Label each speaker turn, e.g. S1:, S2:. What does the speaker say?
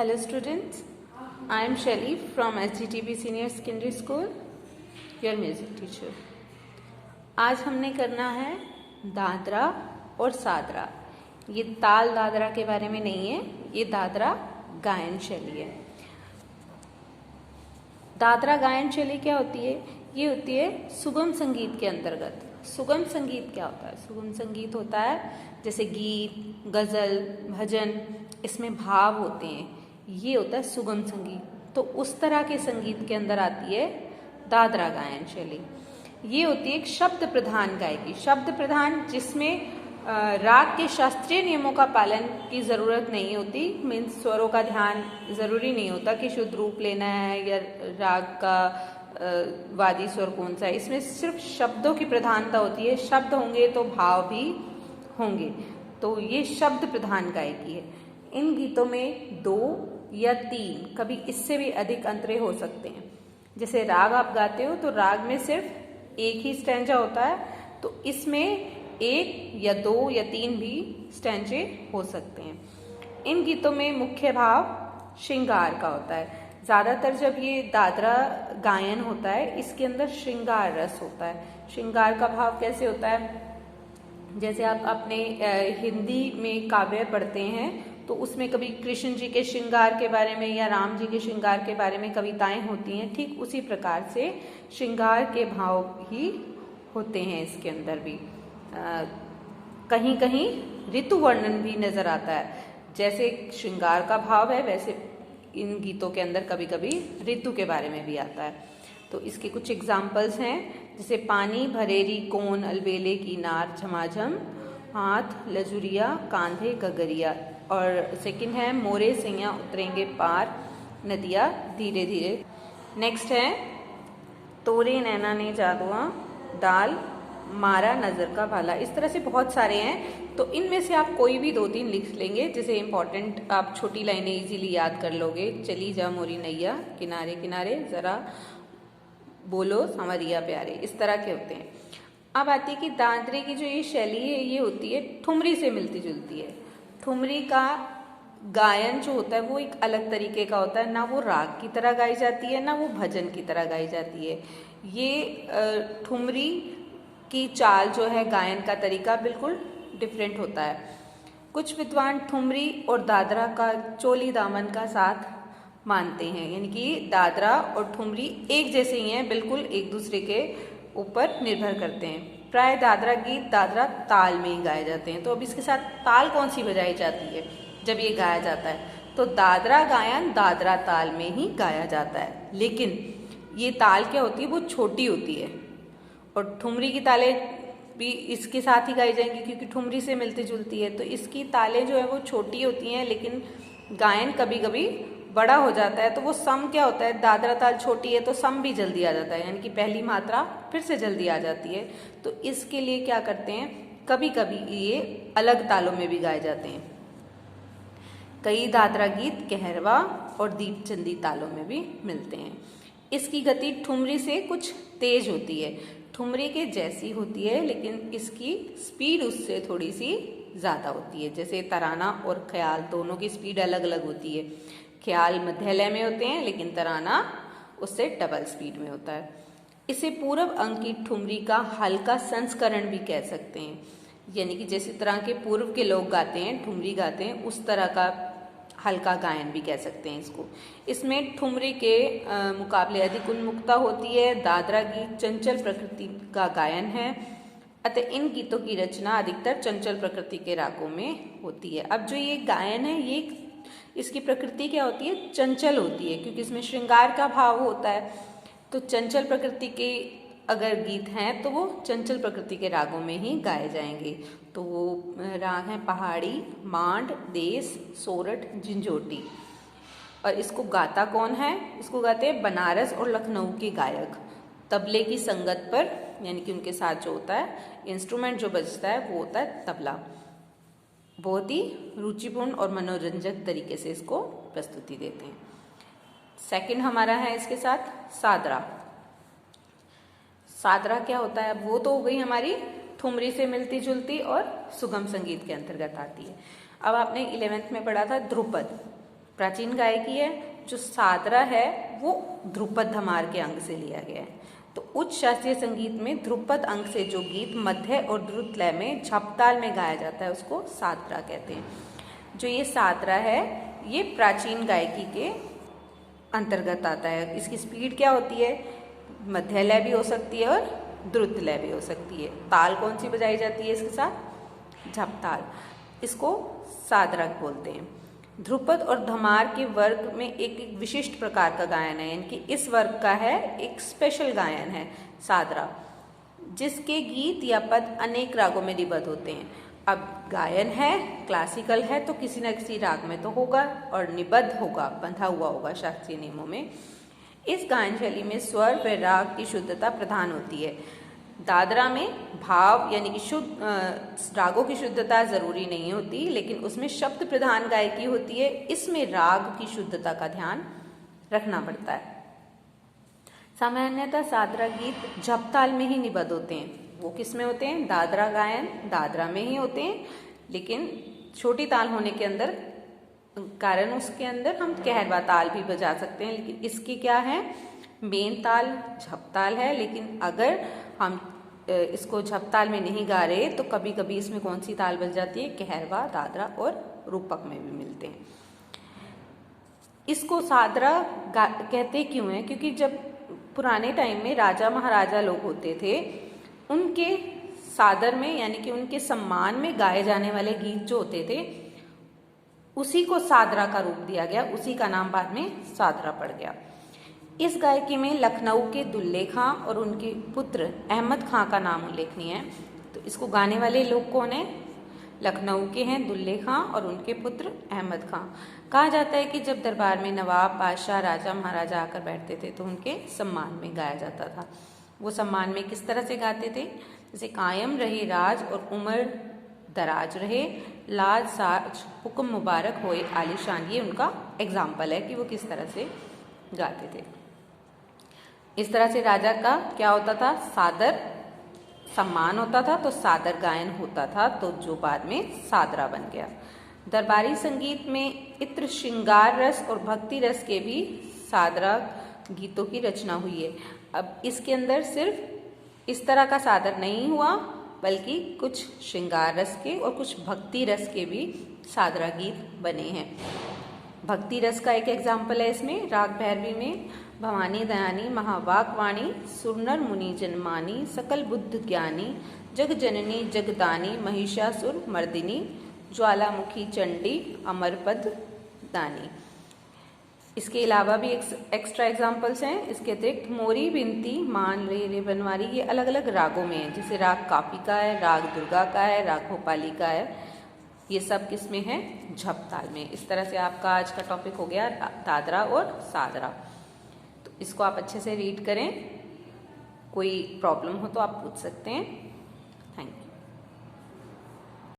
S1: Hello students, I am Shelly from SGTB Senior Secondary School, your music teacher. आज हमने करना है दादरा और सादरा। ये ताल दादरा के बारे में नहीं है, ये दादरा गायन शैली है। दादरा गायन शैली क्या होती है? ये होती है सुगम संगीत के अंतर्गत। सुगम संगीत क्या होता है? सुगम संगीत होता है जैसे गीत, गजल, भजन, इसमें भाव होते हैं, ये होता है सुगम संगीत। तो उस तरह के संगीत के अंदर आती है दादरा गायन शैली। ये होती है एक शब्द प्रधान गायकी। शब्द प्रधान जिसमें राग के शास्त्रीय नियमों का पालन की ज़रूरत नहीं होती। मीन्स स्वरों का ध्यान ज़रूरी नहीं होता कि शुद्ध रूप लेना है या राग का वादी स्वर कौन सा है। इसमें सिर्फ शब्दों की प्रधानता होती है। शब्द होंगे तो भाव भी होंगे, तो ये शब्द प्रधान गायकी है। इन गीतों में 2 या 3, कभी इससे भी अधिक अंतरे हो सकते हैं। जैसे राग आप गाते हो तो राग में सिर्फ एक ही स्टैंजा होता है, तो इसमें 1 या 2 या 3 भी स्टैंजे हो सकते हैं। इन गीतों में मुख्य भाव श्रृंगार का होता है। ज़्यादातर जब ये दादरा गायन होता है, इसके अंदर श्रृंगार रस होता है। श्रृंगार का भाव कैसे होता है? जैसे आप अपने हिंदी में काव्य पढ़ते हैं तो उसमें कभी कृष्ण जी के श्रृंगार के बारे में या राम जी के श्रृंगार के बारे में कविताएं होती हैं, ठीक उसी प्रकार से श्रृंगार के भाव ही होते हैं इसके अंदर भी। कहीं कहीं ऋतु वर्णन भी नजर आता है। जैसे श्रृंगार का भाव है, वैसे इन गीतों के अंदर कभी कभी ऋतु के बारे में भी आता है। तो इसके कुछ एग्जाम्पल्स हैं, जैसे पानी भरेरी कोन अलबेले की नार झमाझम, हाथ लजुरिया कांधे गगरिया। और सेकंड है मोरे सैया उतरेंगे पार नदिया धीरे धीरे। नेक्स्ट है तोरे नैना ने जादुआ डाल मारा नजर का भाला। इस तरह से बहुत सारे हैं, तो इनमें से आप कोई भी 2-3 लिख लेंगे, जैसे इंपॉर्टेंट आप छोटी लाइनें इजीली याद कर लोगे। चली जा मोरी नैया किनारे किनारे जरा बोलो सांवरिया प्यारे, इस तरह के होते हैं। अब आती है कि दादरे की जो ये शैली है, ये होती है ठुमरी से मिलती जुलती है। ठुमरी का गायन जो होता है वो एक अलग तरीके का होता है, ना वो राग की तरह गाई जाती है ना वो भजन की तरह गाई जाती है। ये ठुमरी की चाल जो है, गायन का तरीका बिल्कुल डिफरेंट होता है। कुछ विद्वान ठुमरी और दादरा का चोली दामन का साथ मानते हैं, यानी कि दादरा और ठुमरी एक जैसे ही हैं, बिल्कुल एक दूसरे के ऊपर निर्भर करते हैं। प्राय दादरा गीत दादरा ताल में ही गाए जाते हैं। तो अब इसके साथ ताल कौन सी बजाई जाती है जब ये गाया जाता है? तो दादरा गायन दादरा ताल में ही गाया जाता है, लेकिन ये ताल क्या होती है, वो छोटी होती है। और ठुमरी की तालें भी इसके साथ ही गाई जाएंगी क्योंकि ठुमरी से मिलती जुलती है, तो इसकी तालें जो है वो छोटी होती हैं, लेकिन गायन कभी कभी बड़ा हो जाता है। तो वो सम क्या होता है, दादरा ताल छोटी है तो सम भी जल्दी आ जाता है, यानी कि पहली मात्रा फिर से जल्दी आ जाती है। तो इसके लिए क्या करते हैं, कभी कभी ये अलग तालों में भी गाए जाते हैं। कई दादरा गीत कहरवा और दीपचंदी तालों में भी मिलते हैं। इसकी गति ठुमरी से कुछ तेज होती है, ठुमरी के जैसी होती है, लेकिन इसकी स्पीड उससे थोड़ी सी ज़्यादा होती है। जैसे तराना और ख्याल, दोनों की स्पीड अलग अलग होती है। ख्याल मध्य लय में होते हैं, लेकिन तराना उससे डबल स्पीड में होता है। इसे पूर्व अंक की ठुमरी का हल्का संस्करण भी कह सकते हैं, यानी कि जिस तरह के पूर्व के लोग गाते हैं, ठुमरी गाते हैं, उस तरह का हल्का गायन भी कह सकते हैं इसको। इसमें ठुमरी के मुकाबले अधिक उन्मुखता होती है। दादरा गीत चंचल प्रकृति का गायन है, अतः इन गीतों की रचना अधिकतर चंचल प्रकृति के रागों में होती है। अब जो ये गायन है, ये इसकी प्रकृति क्या होती है, चंचल होती है, क्योंकि इसमें श्रृंगार का भाव होता है। तो चंचल प्रकृति के अगर गीत हैं तो वो चंचल प्रकृति के रागों में ही गाए जाएंगे। तो वो राग हैं पहाड़ी, मांड, देस, सोरठ, झंझोटी। और इसको गाता कौन है? इसको गाते हैं बनारस और लखनऊ के गायक। तबले की संगत पर, यानी कि उनके साथ जो होता है इंस्ट्रूमेंट जो बजता है वो होता है तबला। बहुत ही रुचिपूर्ण और मनोरंजक तरीके से इसको प्रस्तुति देते हैं। सेकंड हमारा है इसके साथ सादरा। सादरा क्या होता है? वो तो हो गई हमारी ठुमरी से मिलती जुलती और सुगम संगीत के अंतर्गत आती है। अब आपने 11th में पढ़ा था ध्रुपद, प्राचीन गायकी है। जो सादरा है वो ध्रुपद धमार के अंग से लिया गया है। तो उच्च शास्त्रीय संगीत में ध्रुपद अंग से जो गीत मध्य और द्रुत लय में झपताल में गाया जाता है उसको सादरा कहते हैं। जो ये सादरा है ये प्राचीन गायकी के अंतर्गत आता है। इसकी स्पीड क्या होती है? मध्य लय भी हो सकती है और द्रुत लय भी हो सकती है। ताल कौन सी बजाई जाती है इसके साथ? झपताल। इसको सादरा बोलते हैं। ध्रुपद और धमार के वर्ग में एक विशिष्ट प्रकार का गायन है, यानी कि इस वर्ग का है एक स्पेशल गायन है सादरा, जिसके गीत या पद अनेक रागों में निबद्ध होते हैं। अब गायन है, क्लासिकल है, तो किसी न किसी राग में तो होगा और निबद्ध होगा, बंधा हुआ होगा शास्त्रीय नियमों में। इस गायन शैली में स्वर व राग की शुद्धता प्रधान होती है। दादरा में भाव यानी कि शुद्ध रागों की शुद्धता जरूरी नहीं होती, लेकिन उसमें शब्द प्रधान गायकी होती है। इसमें राग की शुद्धता का ध्यान रखना पड़ता है। सामान्यतः सादरा गीत झपताल में ही निबद्ध होते हैं। वो किस में होते हैं? दादरा गायन दादरा में ही होते हैं, लेकिन छोटी ताल होने के अंदर कारण उसके अंदर हम कहरवा ताल भी बजा सकते हैं, लेकिन इसकी क्या है? मेन ताल झपताल है। लेकिन अगर हम इसको झपताल में नहीं गा रहे तो कभी कभी इसमें कौन सी ताल बज जाती है? कहरवा, दादरा और रूपक में भी मिलते हैं। इसको सादरा कहते क्यों है? क्योंकि जब पुराने टाइम में राजा महाराजा लोग होते थे, उनके सादर में यानी कि उनके सम्मान में गाए जाने वाले गीत जो होते थे उसी को सादरा का रूप दिया गया, उसी का नाम बाद में सादरा पड़ गया। इस गायकी में लखनऊ के दुल्ले खां और उनके पुत्र अहमद खां का नाम उल्लेखनीय है। तो इसको गाने वाले लोग कौन है? लखनऊ के हैं दुल्ले खां और उनके पुत्र अहमद खां। कहा जाता है कि जब दरबार में नवाब, बादशाह, राजा महाराजा आकर बैठते थे तो उनके सम्मान में गाया जाता था। वो सम्मान में किस तरह से गाते थे? जैसे कायम रहे राज और उम्र दराज रहे, लाज साज हुक्म मुबारक होए आलिशान। ये उनका एग्जाम्पल है कि वो किस तरह से गाते थे। इस तरह से राजा का क्या होता था? सादर सम्मान होता था, तो सादर गायन होता था, तो जो बाद में सादरा बन गया। दरबारी संगीत में इत्र, श्रृंगार रस और भक्ति रस के भी सादरा गीतों की रचना हुई है। अब इसके अंदर सिर्फ इस तरह का सादर नहीं हुआ, बल्कि कुछ श्रृंगार रस के और कुछ भक्ति रस के भी सादरा गीत बने हैं। भक्ति रस का एक एग्जाम्पल है इसमें राग भैरवी में भवानी दयानी महावाक्वाणी सुरनर मुनि जन्मानी सकल बुद्ध ज्ञानी जग जननी जगदानी महिषासुर मर्दिनी ज्वालामुखी चंडी अमरपद दानी। इसके अलावा भी एक्स्ट्रा एग्जाम्पल्स हैं। इसके अतिरिक्त मोरी, बिनती, मान, रे बनवारी, ये अलग अलग रागों में है। जैसे राग काफी का है, राग दुर्गा का है, राग भोपाली का है। ये सब किस में है? झपताल में। इस तरह से आपका आज का टॉपिक हो गया दादरा और सादरा। तो इसको आप अच्छे से रीड करें। कोई प्रॉब्लम हो तो आप पूछ सकते हैं। Thank you.